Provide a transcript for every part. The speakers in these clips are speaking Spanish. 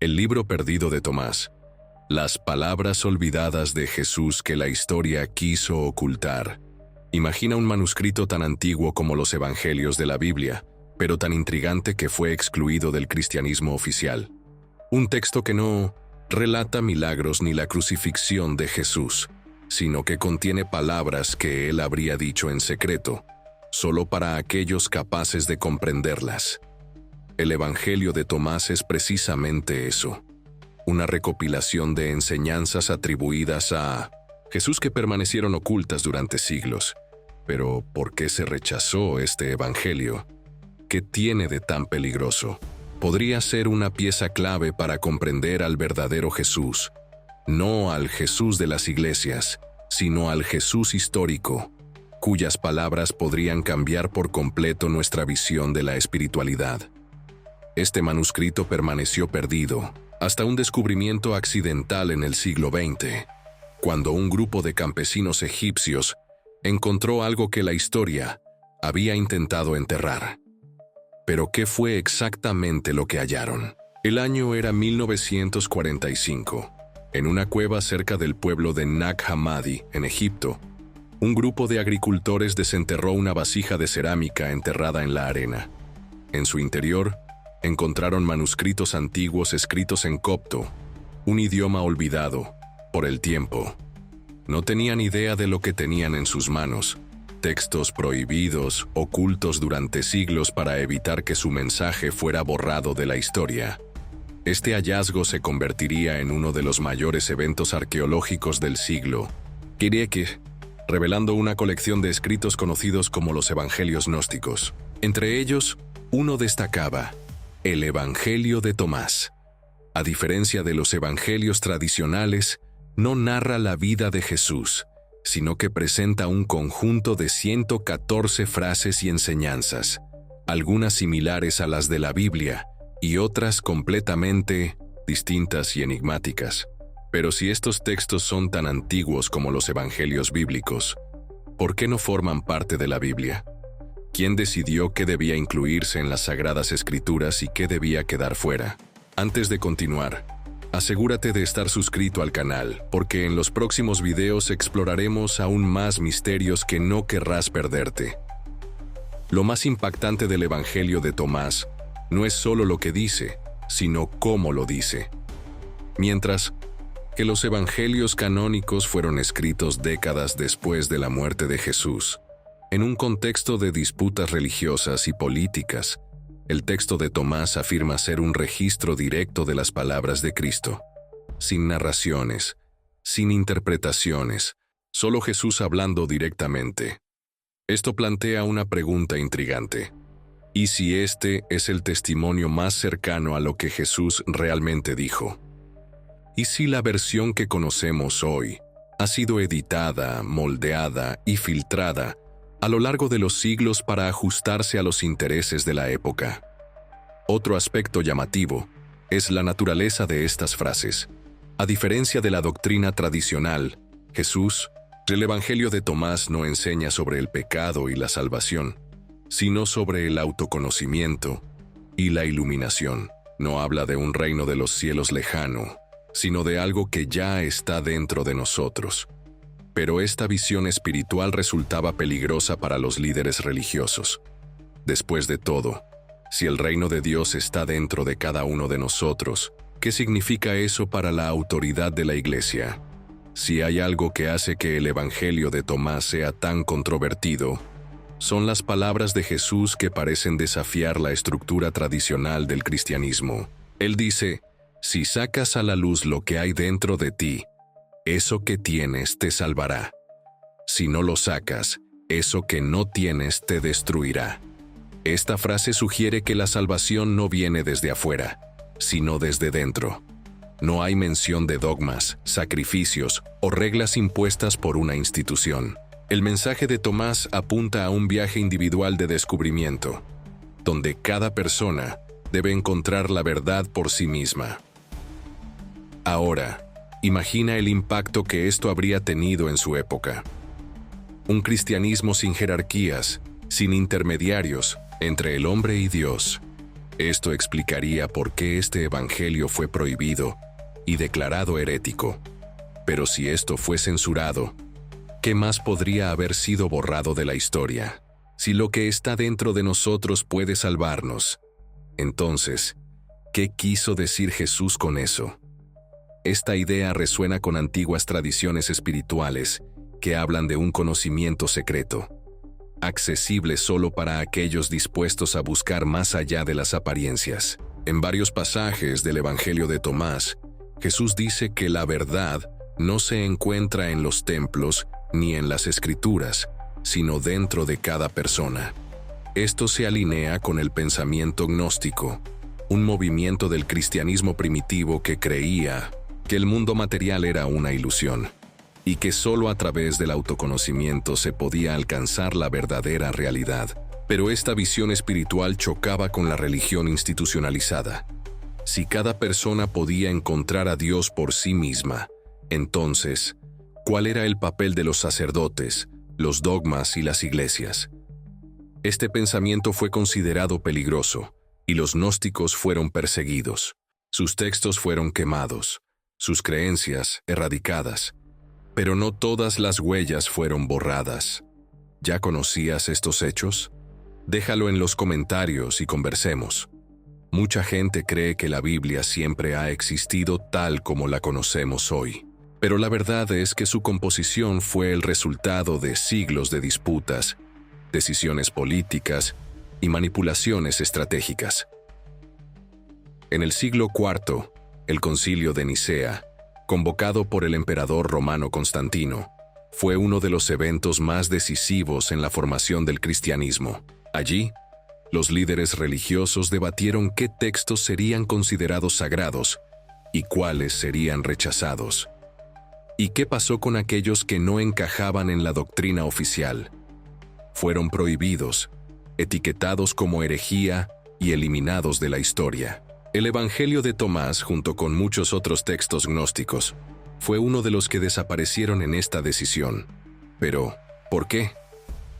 El libro perdido de Tomás. Las palabras olvidadas de Jesús que la historia quiso ocultar. Imagina un manuscrito tan antiguo como los evangelios de la Biblia, pero tan intrigante que fue excluido del cristianismo oficial. Un texto que no relata milagros ni la crucifixión de Jesús, sino que contiene palabras que él habría dicho en secreto, solo para aquellos capaces de comprenderlas. El Evangelio de Tomás es precisamente eso, una recopilación de enseñanzas atribuidas a Jesús que permanecieron ocultas durante siglos. Pero, ¿por qué se rechazó este Evangelio? ¿Qué tiene de tan peligroso? Podría ser una pieza clave para comprender al verdadero Jesús, no al Jesús de las iglesias, sino al Jesús histórico, cuyas palabras podrían cambiar por completo nuestra visión de la espiritualidad. Este manuscrito permaneció perdido hasta un descubrimiento accidental en el siglo XX, cuando un grupo de campesinos egipcios encontró algo que la historia había intentado enterrar. Pero ¿qué fue exactamente lo que hallaron? El año era 1945. En una cueva cerca del pueblo de Nag Hammadi, en Egipto, un grupo de agricultores desenterró una vasija de cerámica enterrada en la arena. En su interior, encontraron manuscritos antiguos escritos en copto, un idioma olvidado por el tiempo. No tenían idea de lo que tenían en sus manos, textos prohibidos, ocultos durante siglos para evitar que su mensaje fuera borrado de la historia. Este hallazgo se convertiría en uno de los mayores eventos arqueológicos del siglo, revelando una colección de escritos conocidos como los Evangelios gnósticos. Entre ellos, uno destacaba: el Evangelio de Tomás. A diferencia de los evangelios tradicionales, no narra la vida de Jesús, sino que presenta un conjunto de 114 frases y enseñanzas, algunas similares a las de la Biblia y otras completamente distintas y enigmáticas. Pero si estos textos son tan antiguos como los evangelios bíblicos, ¿por qué no forman parte de la Biblia? ¿Quién decidió qué debía incluirse en las Sagradas Escrituras y qué debía quedar fuera? Antes de continuar, asegúrate de estar suscrito al canal, porque en los próximos videos exploraremos aún más misterios que no querrás perderte. Lo más impactante del Evangelio de Tomás no es solo lo que dice, sino cómo lo dice. Mientras que los evangelios canónicos fueron escritos décadas después de la muerte de Jesús, en un contexto de disputas religiosas y políticas, el texto de Tomás afirma ser un registro directo de las palabras de Cristo, sin narraciones, sin interpretaciones, solo Jesús hablando directamente. Esto plantea una pregunta intrigante. ¿Y si este es el testimonio más cercano a lo que Jesús realmente dijo? ¿Y si la versión que conocemos hoy ha sido editada, moldeada y filtrada a lo largo de los siglos para ajustarse a los intereses de la época? Otro aspecto llamativo es la naturaleza de estas frases. A diferencia de la doctrina tradicional, Jesús, el Evangelio de Tomás no enseña sobre el pecado y la salvación, sino sobre el autoconocimiento y la iluminación. No habla de un reino de los cielos lejano, sino de algo que ya está dentro de nosotros. Pero esta visión espiritual resultaba peligrosa para los líderes religiosos. Después de todo, si el reino de Dios está dentro de cada uno de nosotros, ¿qué significa eso para la autoridad de la Iglesia? Si hay algo que hace que el Evangelio de Tomás sea tan controvertido, son las palabras de Jesús que parecen desafiar la estructura tradicional del cristianismo. Él dice: si sacas a la luz lo que hay dentro de ti, eso que tienes te salvará. Si no lo sacas, eso que no tienes te destruirá. Esta frase sugiere que la salvación no viene desde afuera, sino desde dentro. No hay mención de dogmas, sacrificios o reglas impuestas por una institución. El mensaje de Tomás apunta a un viaje individual de descubrimiento, donde cada persona debe encontrar la verdad por sí misma. Ahora, imagina el impacto que esto habría tenido en su época. Un cristianismo sin jerarquías, sin intermediarios, entre el hombre y Dios. Esto explicaría por qué este evangelio fue prohibido y declarado herético. Pero si esto fue censurado, ¿qué más podría haber sido borrado de la historia? Si lo que está dentro de nosotros puede salvarnos, entonces, ¿qué quiso decir Jesús con eso? Esta idea resuena con antiguas tradiciones espirituales que hablan de un conocimiento secreto, accesible solo para aquellos dispuestos a buscar más allá de las apariencias. En varios pasajes del Evangelio de Tomás, Jesús dice que la verdad no se encuentra en los templos ni en las escrituras, sino dentro de cada persona. Esto se alinea con el pensamiento gnóstico, un movimiento del cristianismo primitivo que creía que el mundo material era una ilusión y que solo a través del autoconocimiento se podía alcanzar la verdadera realidad. Pero esta visión espiritual chocaba con la religión institucionalizada. Si cada persona podía encontrar a Dios por sí misma, entonces, ¿cuál era el papel de los sacerdotes, los dogmas y las iglesias? Este pensamiento fue considerado peligroso, y los gnósticos fueron perseguidos. Sus textos fueron quemados, sus creencias erradicadas. Pero no todas las huellas fueron borradas. ¿Ya conocías estos hechos? Déjalo en los comentarios y conversemos. Mucha gente cree que la Biblia siempre ha existido tal como la conocemos hoy. Pero la verdad es que su composición fue el resultado de siglos de disputas, decisiones políticas y manipulaciones estratégicas. En el siglo IV, el Concilio de Nicea, convocado por el emperador romano Constantino, fue uno de los eventos más decisivos en la formación del cristianismo. Allí, los líderes religiosos debatieron qué textos serían considerados sagrados y cuáles serían rechazados. ¿Y qué pasó con aquellos que no encajaban en la doctrina oficial? Fueron prohibidos, etiquetados como herejía y eliminados de la historia. El Evangelio de Tomás, junto con muchos otros textos gnósticos, fue uno de los que desaparecieron en esta decisión. Pero, ¿por qué?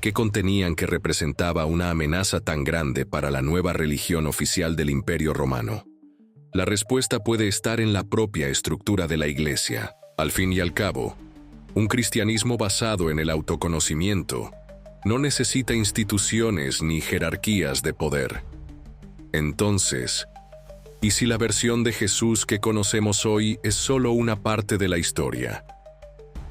¿Qué contenían que representaba una amenaza tan grande para la nueva religión oficial del Imperio Romano? La respuesta puede estar en la propia estructura de la Iglesia. Al fin y al cabo, un cristianismo basado en el autoconocimiento no necesita instituciones ni jerarquías de poder. Entonces, ¿y si la versión de Jesús que conocemos hoy es solo una parte de la historia?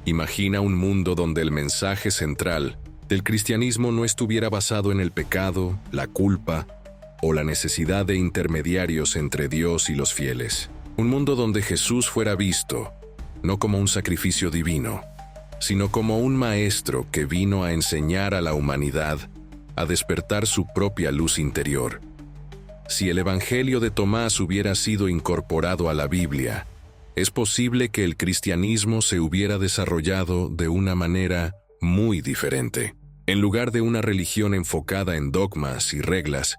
Imagina un mundo donde el mensaje central del cristianismo no estuviera basado en el pecado, la culpa o la necesidad de intermediarios entre Dios y los fieles. Un mundo donde Jesús fuera visto no como un sacrificio divino, sino como un maestro que vino a enseñar a la humanidad a despertar su propia luz interior. Si el Evangelio de Tomás hubiera sido incorporado a la Biblia, es posible que el cristianismo se hubiera desarrollado de una manera muy diferente. En lugar de una religión enfocada en dogmas y reglas,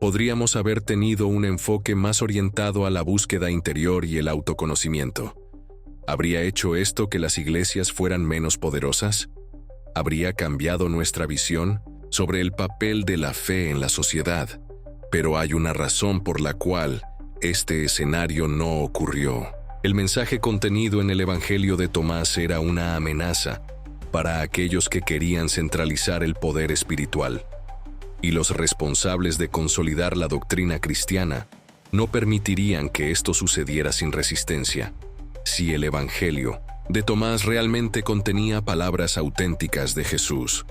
podríamos haber tenido un enfoque más orientado a la búsqueda interior y el autoconocimiento. ¿Habría hecho esto que las iglesias fueran menos poderosas? ¿Habría cambiado nuestra visión sobre el papel de la fe en la sociedad? Pero hay una razón por la cual este escenario no ocurrió. El mensaje contenido en el Evangelio de Tomás era una amenaza para aquellos que querían centralizar el poder espiritual. Y los responsables de consolidar la doctrina cristiana no permitirían que esto sucediera sin resistencia. Si el Evangelio de Tomás realmente contenía palabras auténticas de Jesús,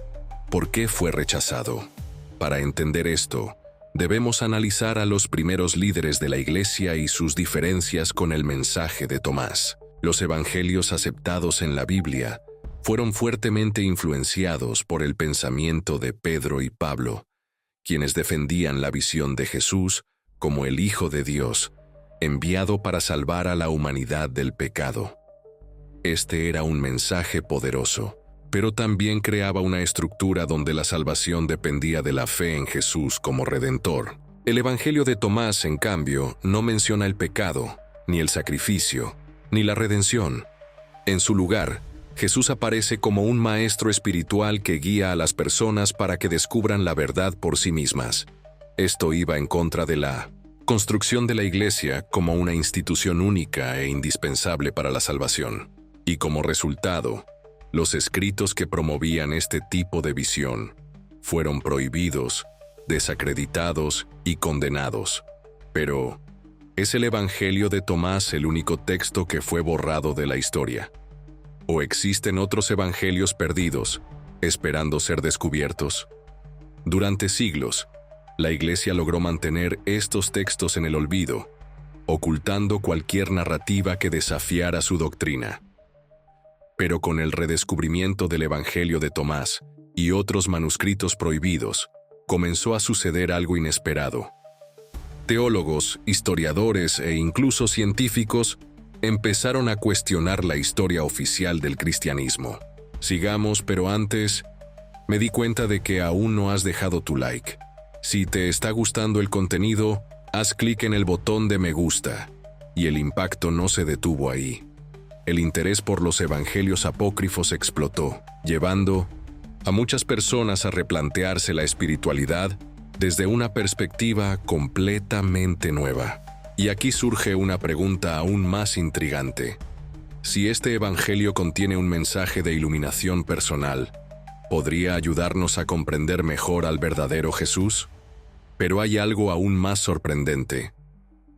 ¿por qué fue rechazado? Para entender esto, debemos analizar a los primeros líderes de la Iglesia y sus diferencias con el mensaje de Tomás. Los evangelios aceptados en la Biblia fueron fuertemente influenciados por el pensamiento de Pedro y Pablo, quienes defendían la visión de Jesús como el Hijo de Dios, enviado para salvar a la humanidad del pecado. Este era un mensaje poderoso, pero también creaba una estructura donde la salvación dependía de la fe en Jesús como Redentor. El Evangelio de Tomás, en cambio, no menciona el pecado, ni el sacrificio, ni la redención. En su lugar, Jesús aparece como un maestro espiritual que guía a las personas para que descubran la verdad por sí mismas. Esto iba en contra de la construcción de la Iglesia como una institución única e indispensable para la salvación. Y como resultado, los escritos que promovían este tipo de visión fueron prohibidos, desacreditados y condenados. Pero, ¿es el Evangelio de Tomás el único texto que fue borrado de la historia? ¿O existen otros evangelios perdidos, esperando ser descubiertos? Durante siglos, la Iglesia logró mantener estos textos en el olvido, ocultando cualquier narrativa que desafiara su doctrina. Pero con el redescubrimiento del Evangelio de Tomás y otros manuscritos prohibidos, comenzó a suceder algo inesperado. Teólogos, historiadores e incluso científicos empezaron a cuestionar la historia oficial del cristianismo. Sigamos, pero antes, me di cuenta de que aún no has dejado tu like. Si te está gustando el contenido, haz clic en el botón de me gusta. Y el impacto no se detuvo ahí. El interés por los evangelios apócrifos explotó, llevando a muchas personas a replantearse la espiritualidad desde una perspectiva completamente nueva. Y aquí surge una pregunta aún más intrigante. Si este evangelio contiene un mensaje de iluminación personal, ¿podría ayudarnos a comprender mejor al verdadero Jesús? Pero hay algo aún más sorprendente.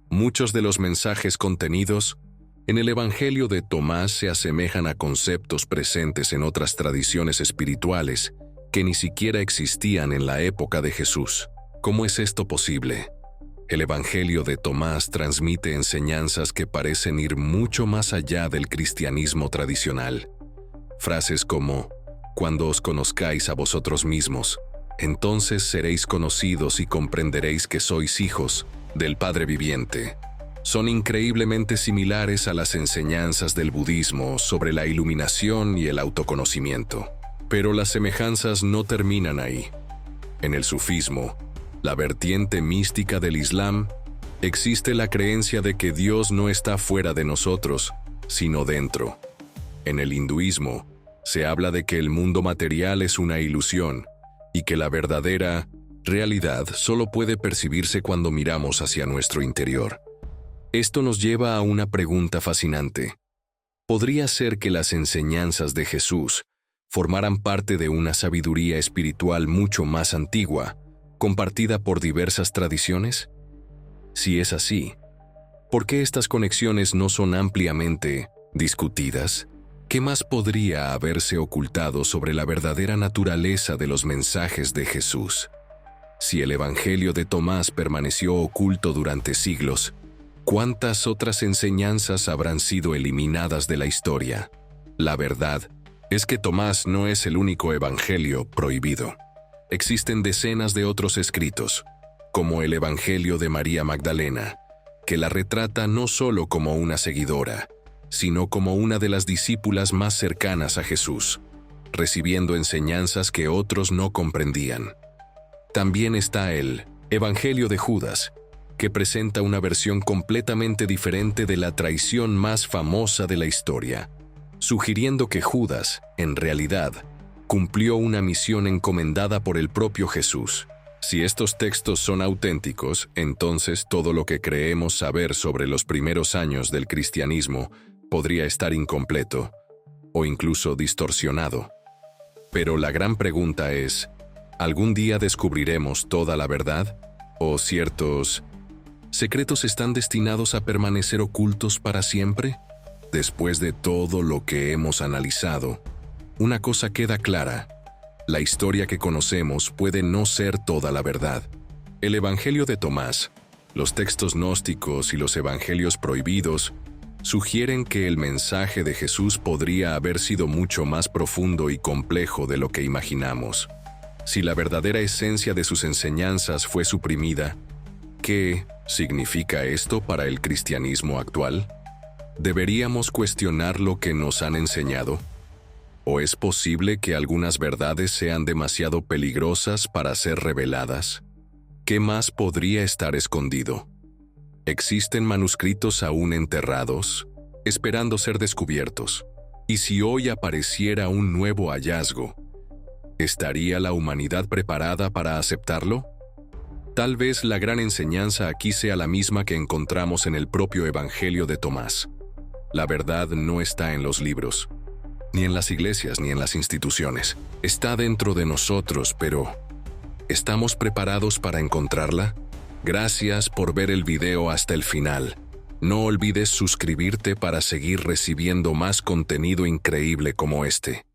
Muchos de los mensajes contenidos en el Evangelio de Tomás se asemejan a conceptos presentes en otras tradiciones espirituales que ni siquiera existían en la época de Jesús. ¿Cómo es esto posible? El Evangelio de Tomás transmite enseñanzas que parecen ir mucho más allá del cristianismo tradicional. Frases como, «Cuando os conozcáis a vosotros mismos, entonces seréis conocidos y comprenderéis que sois hijos del Padre viviente», son increíblemente similares a las enseñanzas del budismo sobre la iluminación y el autoconocimiento. Pero las semejanzas no terminan ahí. En el sufismo, la vertiente mística del Islam, existe la creencia de que Dios no está fuera de nosotros, sino dentro. En el hinduismo, se habla de que el mundo material es una ilusión y que la verdadera realidad solo puede percibirse cuando miramos hacia nuestro interior. Esto nos lleva a una pregunta fascinante. ¿Podría ser que las enseñanzas de Jesús formaran parte de una sabiduría espiritual mucho más antigua, compartida por diversas tradiciones? Si es así, ¿por qué estas conexiones no son ampliamente discutidas? ¿Qué más podría haberse ocultado sobre la verdadera naturaleza de los mensajes de Jesús? Si el Evangelio de Tomás permaneció oculto durante siglos, ¿cuántas otras enseñanzas habrán sido eliminadas de la historia? La verdad es que Tomás no es el único evangelio prohibido. Existen decenas de otros escritos, como el Evangelio de María Magdalena, que la retrata no solo como una seguidora, sino como una de las discípulas más cercanas a Jesús, recibiendo enseñanzas que otros no comprendían. También está el Evangelio de Judas, que presenta una versión completamente diferente de la traición más famosa de la historia, sugiriendo que Judas, en realidad, cumplió una misión encomendada por el propio Jesús. Si estos textos son auténticos, entonces todo lo que creemos saber sobre los primeros años del cristianismo podría estar incompleto, o incluso distorsionado. Pero la gran pregunta es, ¿algún día descubriremos toda la verdad? ¿O ciertos secretos están destinados a permanecer ocultos para siempre? Después de todo lo que hemos analizado, una cosa queda clara: la historia que conocemos puede no ser toda la verdad. El Evangelio de Tomás, los textos gnósticos y los evangelios prohibidos sugieren que el mensaje de Jesús podría haber sido mucho más profundo y complejo de lo que imaginamos. Si la verdadera esencia de sus enseñanzas fue suprimida, ¿qué significa esto para el cristianismo actual? ¿Deberíamos cuestionar lo que nos han enseñado? ¿O es posible que algunas verdades sean demasiado peligrosas para ser reveladas? ¿Qué más podría estar escondido? ¿Existen manuscritos aún enterrados, esperando ser descubiertos? Y si hoy apareciera un nuevo hallazgo, ¿estaría la humanidad preparada para aceptarlo? Tal vez la gran enseñanza aquí sea la misma que encontramos en el propio Evangelio de Tomás. La verdad no está en los libros, ni en las iglesias, ni en las instituciones. Está dentro de nosotros, pero ¿estamos preparados para encontrarla? Gracias por ver el video hasta el final. No olvides suscribirte para seguir recibiendo más contenido increíble como este.